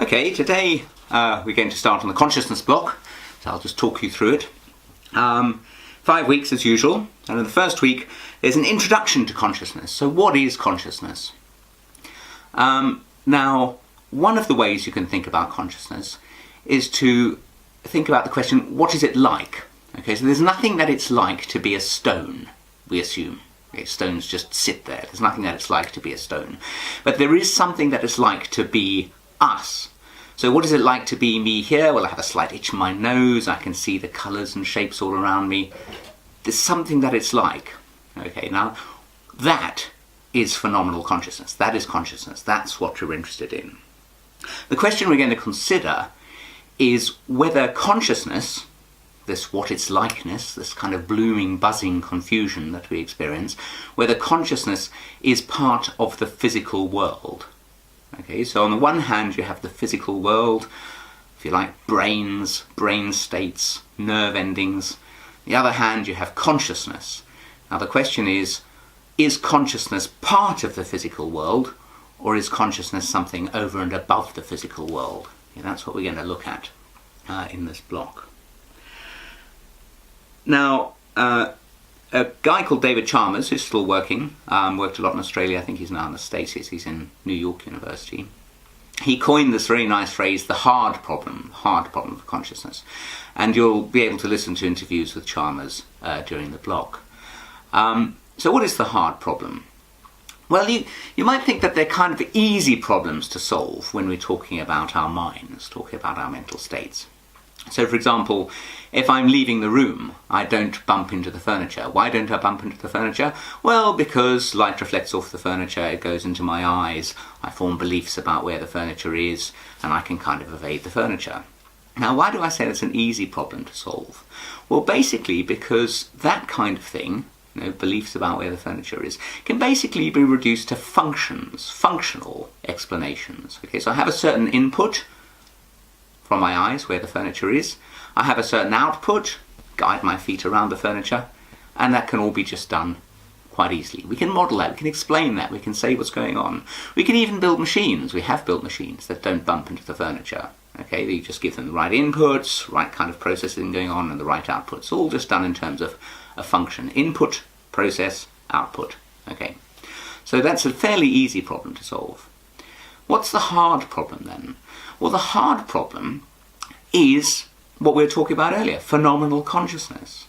Okay, today we're going to start on the consciousness block, so I'll just talk you through it. 5 weeks as usual, and in the first week there's an introduction to consciousness. So what is consciousness? Now, one of the ways you can think about consciousness is to think about the question, what is it like? Okay, so there's nothing that it's like to be a stone, we assume. Okay, stones just sit there. There's nothing that it's like to be a stone. But there is something that it's like to be us. So what is it like to be me here? Well, I have a slight itch in my nose. I can see the colours and shapes all around me. There's something that it's like. Okay, now that is phenomenal consciousness. That is consciousness. That's what you're interested in. The question we're going to consider is whether consciousness, this what it's likeness, this kind of blooming, buzzing confusion that we experience, whether consciousness is part of the physical world. Okay, so on the one hand you have the physical world, if you like, brains, brain states, nerve endings. On the other hand you have consciousness. Now the question is consciousness part of the physical world, or is consciousness something over and above the physical world? Okay, that's what we're going to look at in this block. Now, a guy called David Chalmers, who's still working, worked a lot in Australia, I think he's now in the States, he's in New York University. He coined this very nice phrase, the hard problem of consciousness. And you'll be able to listen to interviews with Chalmers during the block. So what is the hard problem? Well, you might think that they're kind of easy problems to solve when we're talking about our minds, talking about our mental states. So, for example, if I'm leaving the room, I don't bump into the furniture. Why don't I bump into the furniture? Well, because light reflects off the furniture, it goes into my eyes, I form beliefs about where the furniture is, and I can kind of evade the furniture. Now, why do I say that's an easy problem to solve? Well, basically because that kind of thing, beliefs about where the furniture is, can basically be reduced to functional explanations. Okay, so I have a certain input from my eyes where the furniture is. I have a certain output, guide my feet around the furniture, and that can all be just done quite easily. We can model that, we can explain that, we can say what's going on. We can even build machines. We have built machines that don't bump into the furniture. Okay, you just give them the right inputs, right kind of processing going on, and the right outputs, all just done in terms of a function. Input, process, output. Okay, so that's a fairly easy problem to solve. What's the hard problem then? Well, the hard problem is what we were talking about earlier, phenomenal consciousness.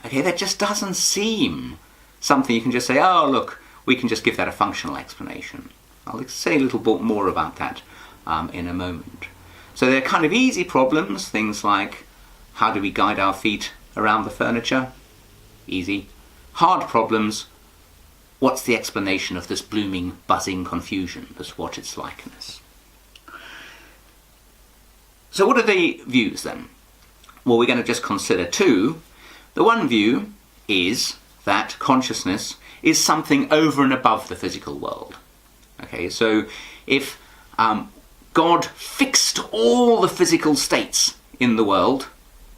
Okay, that just doesn't seem something you can just say, oh, look, we can just give that a functional explanation. I'll say a little bit more about that in a moment. So they're kind of easy problems, things like, how do we guide our feet around the furniture? Easy. Hard problems, what's the explanation of this blooming, buzzing confusion, this what it's likeness? So what are the views then? Well, we're going to just consider two. The one view is that consciousness is something over and above the physical world. Okay, so if God fixed all the physical states in the world,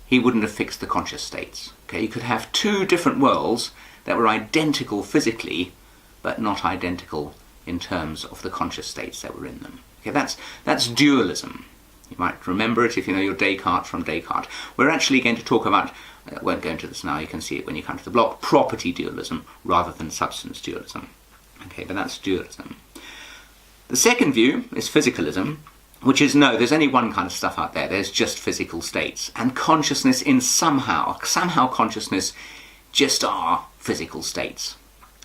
he wouldn't have fixed the conscious states. Okay, you could have two different worlds that were identical physically, but not identical in terms of the conscious states that were in them. Okay, that's dualism. You might remember it if you know your Descartes from Descartes. We're actually going to talk about, I won't go into this now, you can see it when you come to the block, property dualism rather than substance dualism. Okay, but that's dualism. The second view is physicalism, which is no, there's only one kind of stuff out there, there's just physical states. And consciousness in somehow consciousness just are physical states.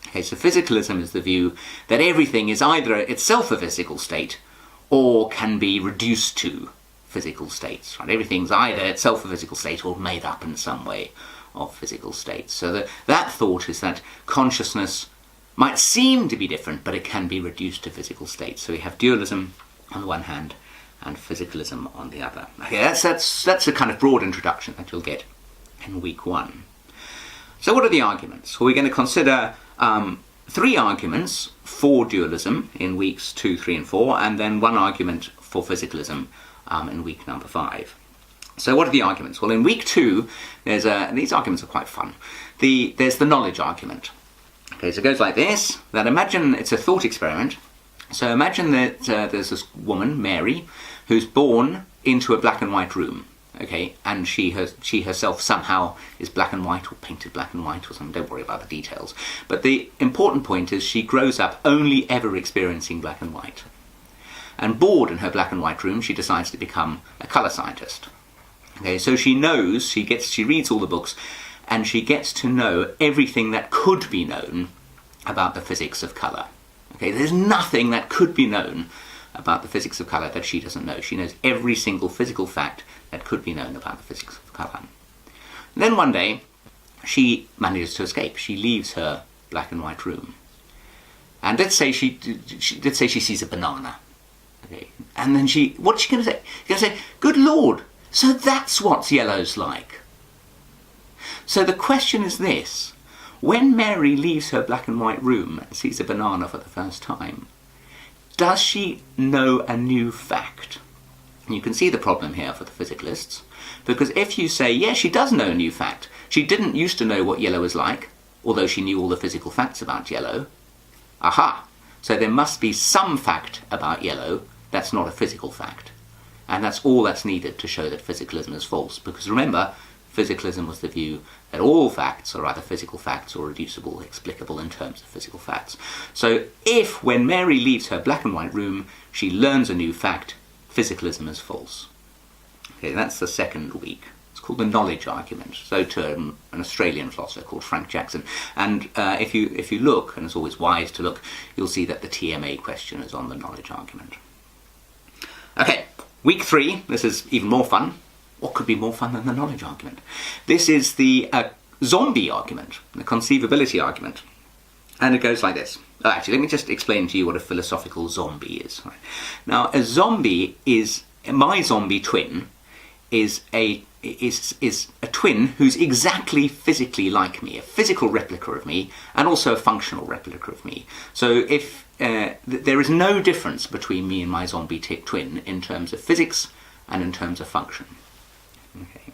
Okay, so physicalism is the view that everything is either itself a physical state or can be reduced to physical states. Right? Everything's either itself a physical state or made up in some way of physical states. So that thought is that consciousness might seem to be different, but it can be reduced to physical states. So we have dualism on the one hand and physicalism on the other. Okay, that's a kind of broad introduction that you'll get in week 1. So what are the arguments? Well, we're going to consider 3 arguments for dualism in weeks 2, 3 and 4, and then 1 argument for physicalism in week number 5. So what are the arguments? Well, in week 2, these arguments are quite fun. There's the knowledge argument. Okay, so it goes like this, that imagine it's a thought experiment, So imagine that there's this woman, Mary, who's born into a black and white room. Okay, and she herself somehow is black and white, or painted black and white or something. Don't worry about the details. But the important point is she grows up only ever experiencing black and white. And bored in her black and white room, she decides to become a colour scientist. Okay, so she knows, she reads all the books, and she gets to know everything that could be known about the physics of colour. Okay, there's nothing that could be known about the physics of colour that she doesn't know. She knows every single physical fact that could be known about the physics of colour. Then one day, she manages to escape. She leaves her black and white room. And let's say she sees a banana. Okay, and then what's she going to say? She's going to say, "Good Lord, so that's what yellow's like." So the question is this: when Mary leaves her black and white room and sees a banana for the first time, does she know a new fact? And you can see the problem here for the physicalists, because if you say, yes, she does know a new fact, she didn't used to know what yellow is like, although she knew all the physical facts about yellow. Aha! So there must be some fact about yellow that's not a physical fact. And that's all that's needed to show that physicalism is false, because remember, physicalism was the view that all facts are either physical facts or reducible, explicable in terms of physical facts. So if, when Mary leaves her black and white room, she learns a new fact, physicalism is false. Okay, that's the second week. It's called the knowledge argument. So to an Australian philosopher called Frank Jackson. And if you look, and it's always wise to look, you'll see that the TMA question is on the knowledge argument. Okay, week 3. This is even more fun. What could be more fun than the knowledge argument? This is the zombie argument, the conceivability argument. And it goes like this. Oh, actually, let me just explain to you what a philosophical zombie is. Now, a zombie is, my zombie twin is a twin who's exactly physically like me, a physical replica of me, and also a functional replica of me. So if there is no difference between me and my zombie twin in terms of physics and in terms of function. Okay.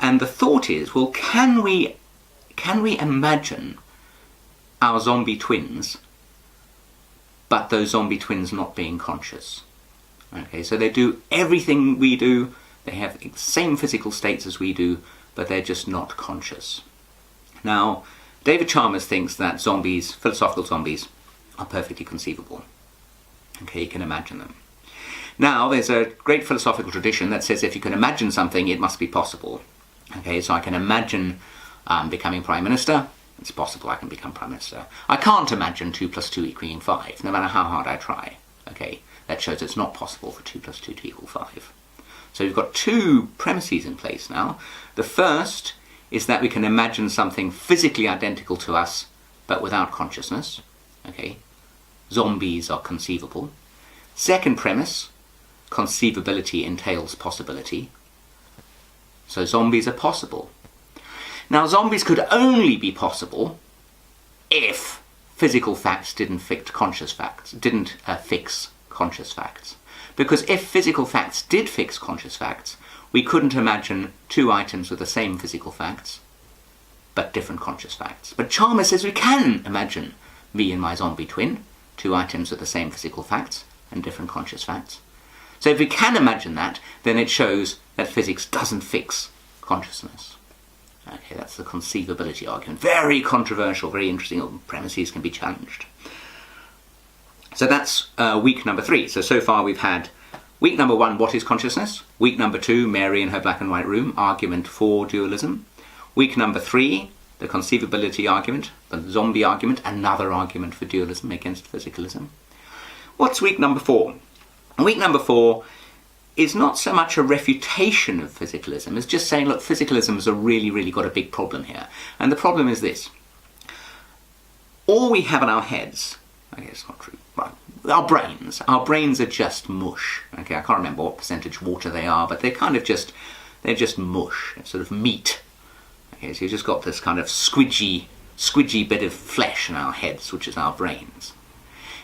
And the thought is, well, can we imagine our zombie twins, but those zombie twins not being conscious? Okay, so they do everything we do, they have the same physical states as we do, but they're just not conscious. Now, David Chalmers thinks that zombies, philosophical zombies, are perfectly conceivable. Okay, you can imagine them. Now, there's a great philosophical tradition that says if you can imagine something, it must be possible. Okay, so I can imagine becoming Prime Minister. It's possible I can become Prime Minister. I can't imagine 2 + 2 equaling 5, no matter how hard I try. Okay, that shows it's not possible for 2 + 2 to equal 5. So we've got 2 premises in place now. The first is that we can imagine something physically identical to us, but without consciousness. Okay, zombies are conceivable. Second premise, conceivability entails possibility. So zombies are possible. Now, zombies could only be possible if physical facts didn't fix conscious facts. Because if physical facts did fix conscious facts, we couldn't imagine 2 items with the same physical facts, but different conscious facts. But Chalmers says we can imagine me and my zombie twin, 2 items with the same physical facts and different conscious facts. So if we can imagine that, then it shows that physics doesn't fix consciousness. Okay, that's the conceivability argument. Very controversial, very interesting. Premises can be challenged. So that's week number 3. So far we've had week number 1, what is consciousness? Week number 2, Mary in her black and white room, argument for dualism. Week number 3, the conceivability argument, the zombie argument, another argument for dualism against physicalism. What's week number 4? Week number 4 is not so much a refutation of physicalism, it's just saying, look, physicalism has really, really got a big problem here. And the problem is this. All we have in our heads, okay, it's not true, right, our brains are just mush. Okay, I can't remember what percentage water they are, but they're just mush, it's sort of meat. Okay, so you've just got this kind of squidgy bit of flesh in our heads, which is our brains.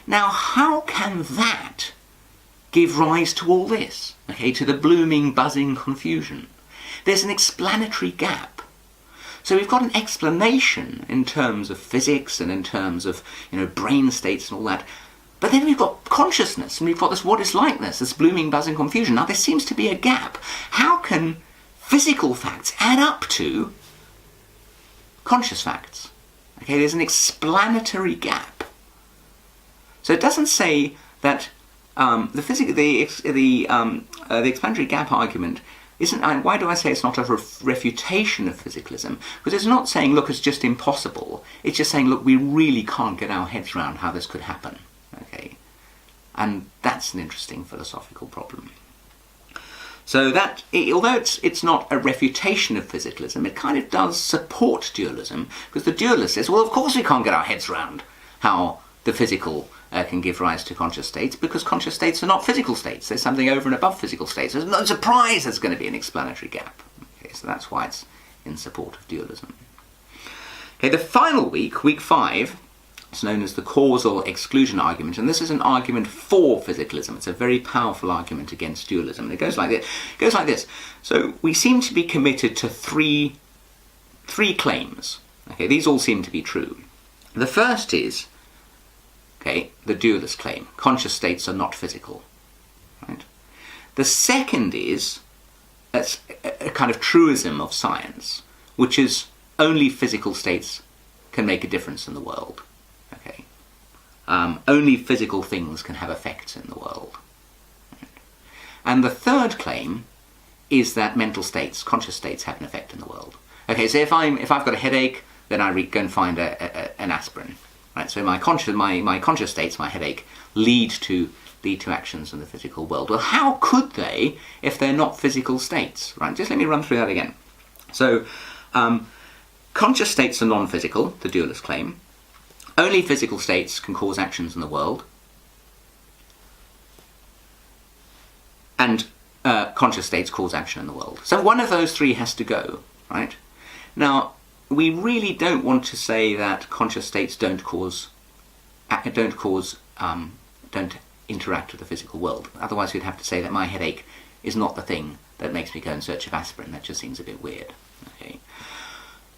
Now, how can that give rise to all this? Okay, to the blooming, buzzing confusion. There's an explanatory gap. So we've got an explanation in terms of physics and in terms of, brain states and all that, But then we've got consciousness, and we've got this what is likeness, this blooming, buzzing confusion. Now there seems to be a gap. How can physical facts add up to conscious facts? Okay, there's an explanatory gap. So it doesn't say that the explanatory gap argument isn't. Why do I say it's not a refutation of physicalism? Because it's not saying, look, it's just impossible. It's just saying, look, we really can't get our heads around how this could happen. Okay, and that's an interesting philosophical problem. So that, although it's not a refutation of physicalism, it kind of does support dualism, because the dualist says, well, of course we can't get our heads around how the physical can give rise to conscious states, because conscious states are not physical states. There's something over and above physical states. There's no surprise there's going to be an explanatory gap. Okay, so that's why it's in support of dualism. Okay, the final week, week 5, is known as the causal exclusion argument, and this is an argument for physicalism. It's a very powerful argument against dualism. And it goes like this. So we seem to be committed to three claims. Okay, these all seem to be true. The first is, okay, the dualist claim: conscious states are not physical. Right? The second is a kind of truism of science, which is only physical states can make a difference in the world. Okay, only physical things can have effects in the world. Right? And the third claim is that mental states, conscious states, have an effect in the world. Okay, so if I've got a headache, then I go and find an aspirin. Right, so my conscious states, my headache, lead to actions in the physical world. Well, how could they if they're not physical states? Right, just let me run through that again. So, conscious states are non-physical, the dualist claim. Only physical states can cause actions in the world. And conscious states cause action in the world. So one of those three has to go, right? Now, we really don't want to say that conscious states don't interact with the physical world. Otherwise we'd have to say that my headache is not the thing that makes me go in search of aspirin. That just seems a bit weird. Okay.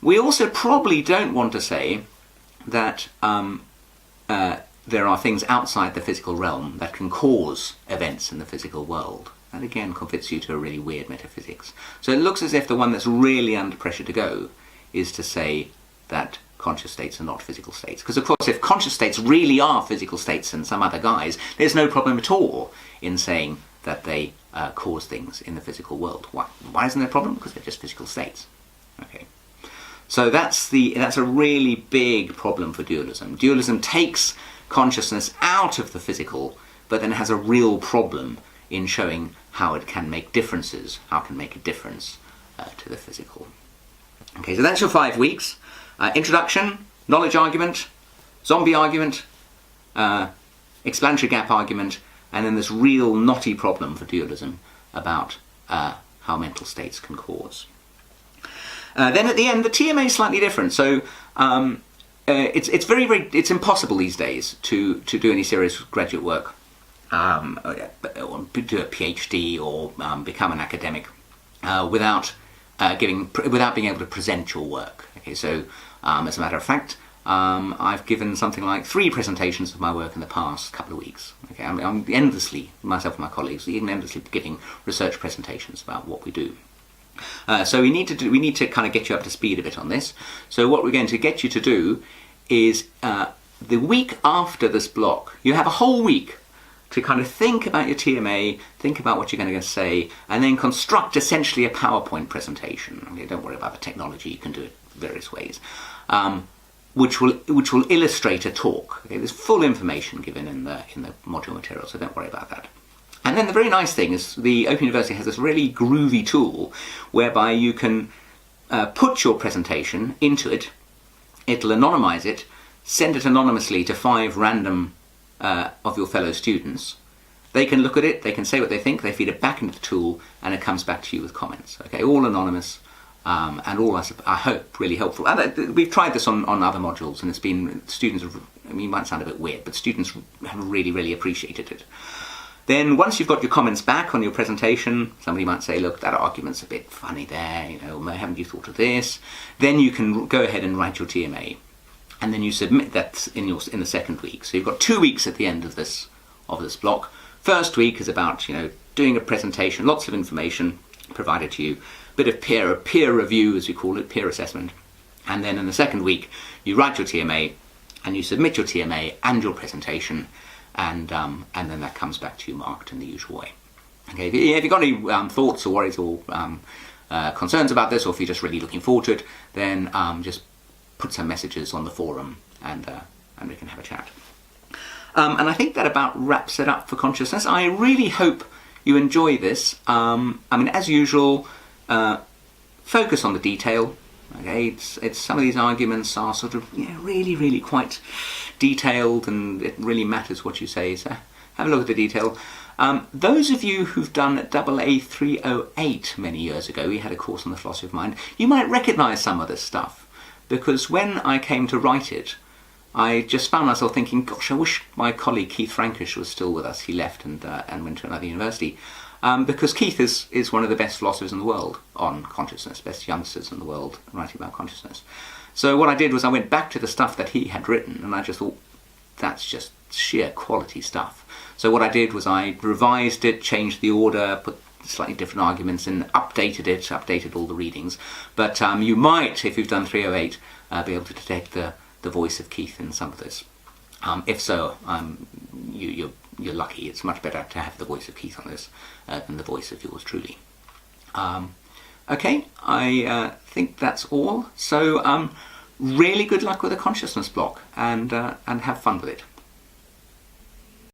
We also probably don't want to say that there are things outside the physical realm that can cause events in the physical world. That again converts you to a really weird metaphysics. So it looks as if the one that's really under pressure to go is to say that conscious states are not physical states. Because of course if conscious states really are physical states in some other guise, there's no problem at all in saying that they cause things in the physical world. Why isn't there a problem? Because they're just physical states. Okay. So that's a really big problem for dualism. Dualism takes consciousness out of the physical, but then has a real problem in showing how it can make differences, how it can make a difference to the physical. Okay, so that's your 5 weeks. Introduction, knowledge argument, zombie argument, explanatory gap argument, and then this real knotty problem for dualism about how mental states can cause. Then at the end, the TMA is slightly different. So it's impossible these days to do any serious graduate work, or do a PhD or become an academic without being able to present your work. Okay, so as a matter of fact, I've given something like 3 presentations of my work in the past couple of weeks. Okay, I'm endlessly, myself and my colleagues, endlessly giving research presentations about what we do. So we need to kind of get you up to speed a bit on this. So what we're going to get you to do is the week after this block, you have a whole week to kind of think about your TMA, think about what you're going to say, and then construct essentially a PowerPoint presentation. Okay, don't worry about the technology; you can do it various ways, which will illustrate a talk. Okay, there's full information given in the module material, so don't worry about that. And then the very nice thing is the Open University has this really groovy tool whereby you can put your presentation into it, it'll anonymize it, send it anonymously to 5 random of your fellow students. They can look at it, they can say what they think, they feed it back into the tool, and it comes back to you with comments. Okay, all anonymous, and all, I hope, really helpful. And we've tried this on other modules, and it's been, students have, I mean, it might sound a bit weird, but students have really, really appreciated it. Then once you've got your comments back on your presentation, somebody might say, look, that argument's a bit funny there, haven't you thought of this? Then you can go ahead and write your TMA. and then you submit that in the second week. So you've got 2 weeks at the end of this block. First week is about doing a presentation, lots of information provided to you, bit of peer review, as we call it, peer assessment, and then in the second week you write your TMA and you submit your TMA and your presentation, and then that comes back to you marked in the usual way. Okay, if you've got any thoughts or worries or concerns about this, or if you're just really looking forward to it, then just put some messages on the forum and we can have a chat. And I think that about wraps it up for consciousness. I really hope you enjoy this. As usual, focus on the detail. Okay, it's some of these arguments are sort of really quite detailed, and it really matters what you say. So have a look at the detail. Those of you who've done A853 many years ago, we had a course on the philosophy of mind, you might recognise some of this stuff, because when I came to write it, I just found myself thinking, gosh, I wish my colleague Keith Frankish was still with us. He left and went to another university. Because Keith is one of the best philosophers in the world on consciousness, best youngsters in the world writing about consciousness. So what I did was I went back to the stuff that he had written, and I just thought, that's just sheer quality stuff. So what I did was I revised it, changed the order, put slightly different arguments in, updated all the readings. But you might, if you've done 308, be able to detect the voice of Keith in some of this. If so, you're lucky. It's much better to have the voice of Keith on this than the voice of yours truly. Okay, I think that's all. So really good luck with the consciousness block, and have fun with it.